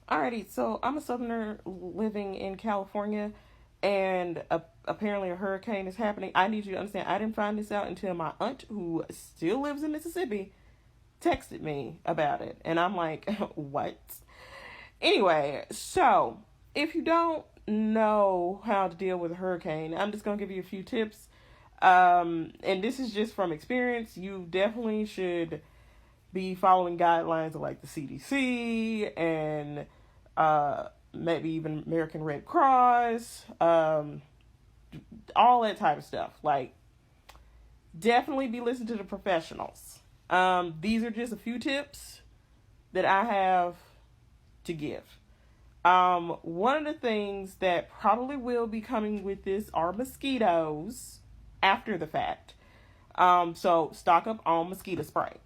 Alrighty, so I'm a southerner living in California, and apparently a hurricane is happening. I need you to understand, I didn't find this out until my aunt, who still lives in Mississippi, texted me about it. And I'm like, what? Anyway, so if you don't know how to deal with a hurricane, I'm just going to give you a few tips. And this is just from experience. You definitely should be following guidelines of like the CDC and maybe even American Red Cross, all that type of stuff. Like, definitely be listening to the professionals. These are just a few tips that I have to give. One of the things that probably will be coming with this are mosquitoes after the fact. So stock up on mosquito spray.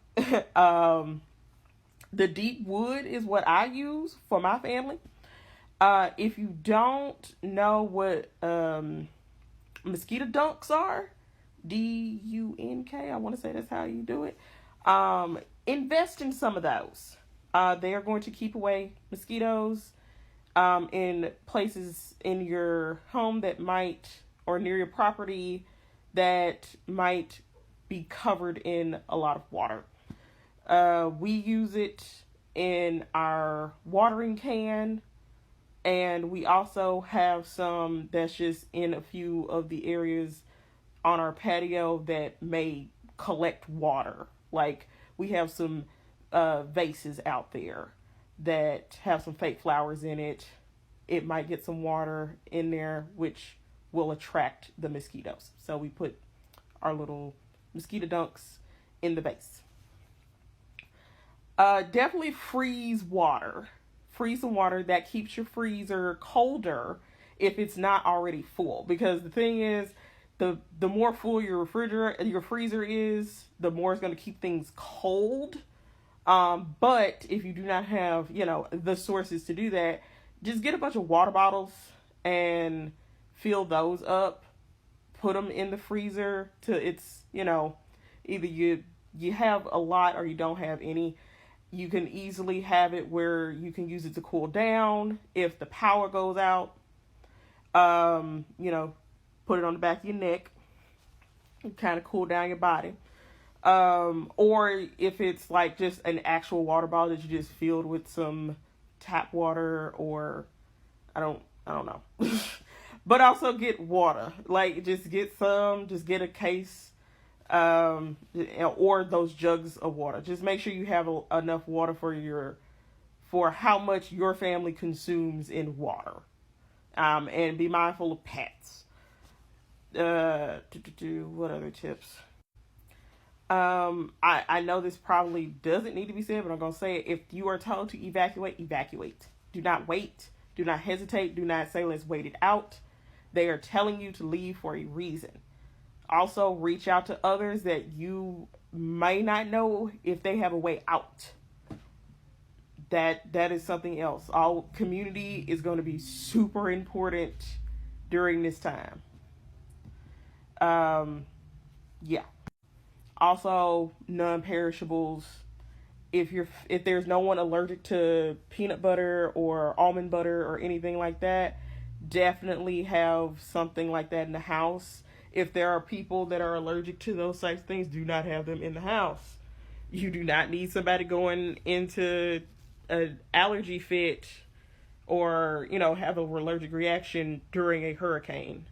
um, the deep wood is what I use for my family. If you don't know what mosquito dunks are, DUNK, I want to say that's how you do it. Invest in some of those. They are going to keep away mosquitoes in places in your home that might, or near your property, that might be covered in a lot of water. We use it in our watering can, and we also have some that's just in a few of the areas on our patio that may collect water. Like, we have some vases out there that have some fake flowers in it. It might get some water in there, which will attract the mosquitoes. So we put our little mosquito dunks in the vase. Definitely freeze water. Freeze some water. That keeps your freezer colder if it's not already full. Because the thing is, the more full your freezer is, the more it's going to keep things cold. But if you do not have, the sources to do that, just get a bunch of water bottles and fill those up. Put them in the freezer till it's, either you have a lot or you don't have any. You can easily have it where you can use it to cool down if the power goes out. Put it on the back of your neck and kind of cool down your body. Or if it's like just an actual water bottle that you just filled with some tap water, or I don't know. But also get water. Like, just get a case, or those jugs of water. Just make sure you have enough water for how much your family consumes in water. And be mindful of pets. What other tips? I know this probably doesn't need to be said, but I'm going to say it. If you are told to evacuate, evacuate. Do not wait. Do not hesitate. Do not say, let's wait it out. They are telling you to leave for a reason. Also, reach out to others that you may not know if they have a way out. That is something else. All community is going to be super important during this time. Yeah. Also, non-perishables. If there's no one allergic to peanut butter or almond butter or anything like that, definitely have something like that in the house. If there are people that are allergic to those types of things, do not have them in the house. You do not need somebody going into an allergy fit or, have an allergic reaction during a hurricane.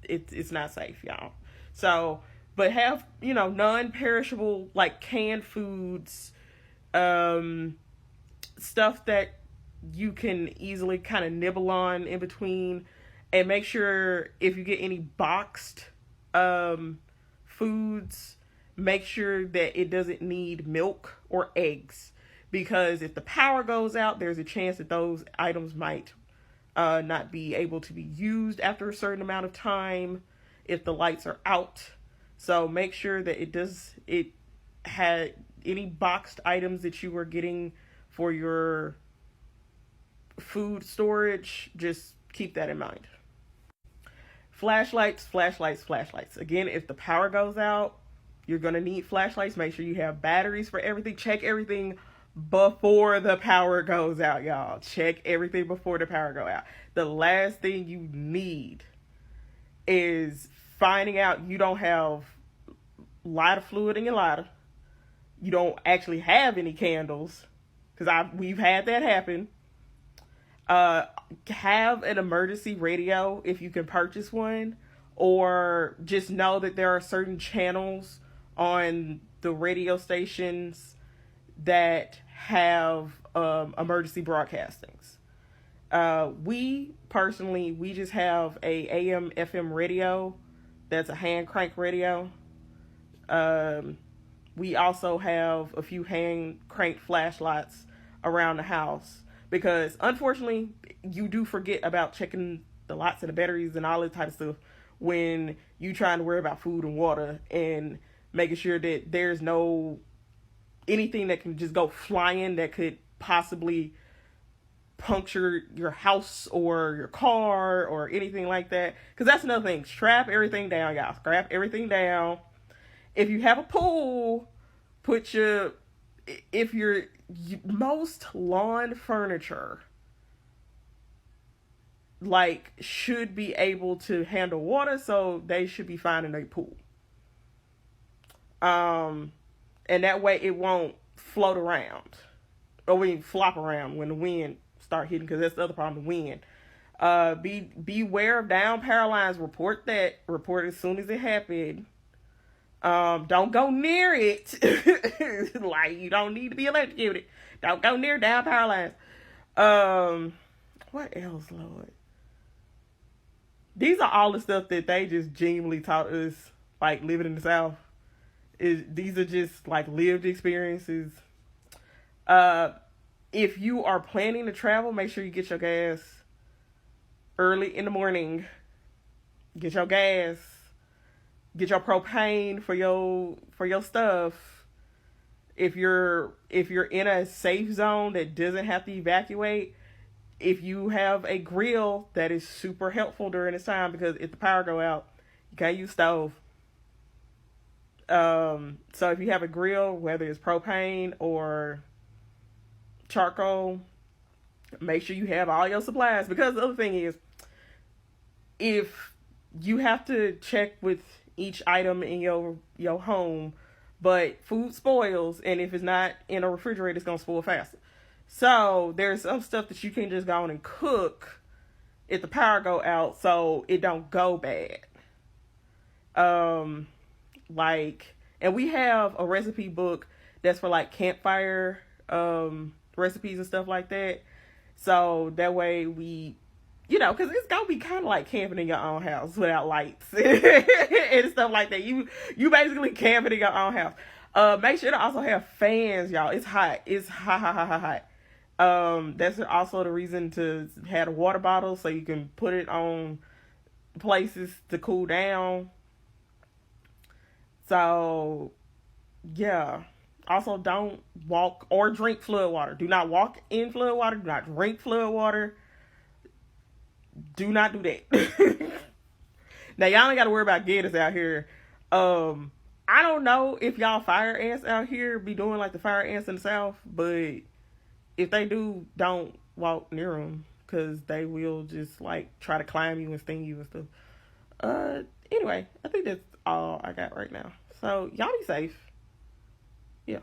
It's not safe, y'all. So, but have, non-perishable, like canned foods, stuff that you can easily kind of nibble on in between. And make sure if you get any boxed foods, make sure that it doesn't need milk or eggs. Because if the power goes out, there's a chance that those items might not be able to be used after a certain amount of time if the lights are out. So make sure that it had any boxed items that you were getting for your food storage, just keep that in mind. Flashlights. Again, if the power goes out, you're going to need flashlights. Make sure you have batteries for everything. Check everything before the power goes out, y'all. Check everything before the power go out. The last thing you need is finding out you don't have lighter fluid in your lighter. You don't actually have any candles, because we've had that happen. Have an emergency radio if you can purchase one, or just know that there are certain channels on the radio stations that have emergency broadcastings. We just have a AM FM radio that's a hand crank radio. We also have a few hand crank flashlights around the house, because unfortunately you do forget about checking the lights and the batteries and all that type of stuff when you trying to worry about food and water, and making sure that there's no anything that can just go flying that could possibly puncture your house or your car or anything like that. Because that's another thing. Strap everything down, y'all. Strap everything down. If you have a pool, most lawn furniture should be able to handle water, so they should be fine in a pool. And that way it won't float around, or flop around when the wind start hitting, because that's the other problem, the wind. Beware of down power lines. Report as soon as it happened. Don't go near it. You don't need to be electrocuted. Don't go near down power lines. What else, Lord? These are all the stuff that they just genuinely taught us, living in the South. These are just lived experiences. If you are planning to travel, make sure you get your gas early in the morning. Get your gas. Get your propane for your stuff. If you're in a safe zone that doesn't have to evacuate, if you have a grill, that is super helpful during this time, because if the power go out, you can't use stove. So if you have a grill, whether it's propane or charcoal, make sure you have all your supplies. Because the other thing is, if you have to check with each item in your home, but food spoils, and if it's not in a refrigerator, it's gonna spoil faster. So there's some stuff that you can just go on and cook if the power go out, so it don't go bad. And we have a recipe book that's for campfire recipes and stuff like that. So that way because it's gonna be kind of like camping in your own house without lights and stuff like that. You basically camping in your own house. Make sure to also have fans, y'all. It's hot. It's hot. That's also the reason to have a water bottle, so you can put it on places to cool down. So, yeah. Also, don't walk or drink flood water. Do not walk in flood water. Do not drink flood water. Do not do that. Now, y'all ain't got to worry about gators out here. I don't know if y'all fire ants out here be doing the fire ants in the South, but if they do, don't walk near them, because they will just try to climb you and sting you and stuff. Anyway, I think that's all I got right now. So y'all be safe. Yeah.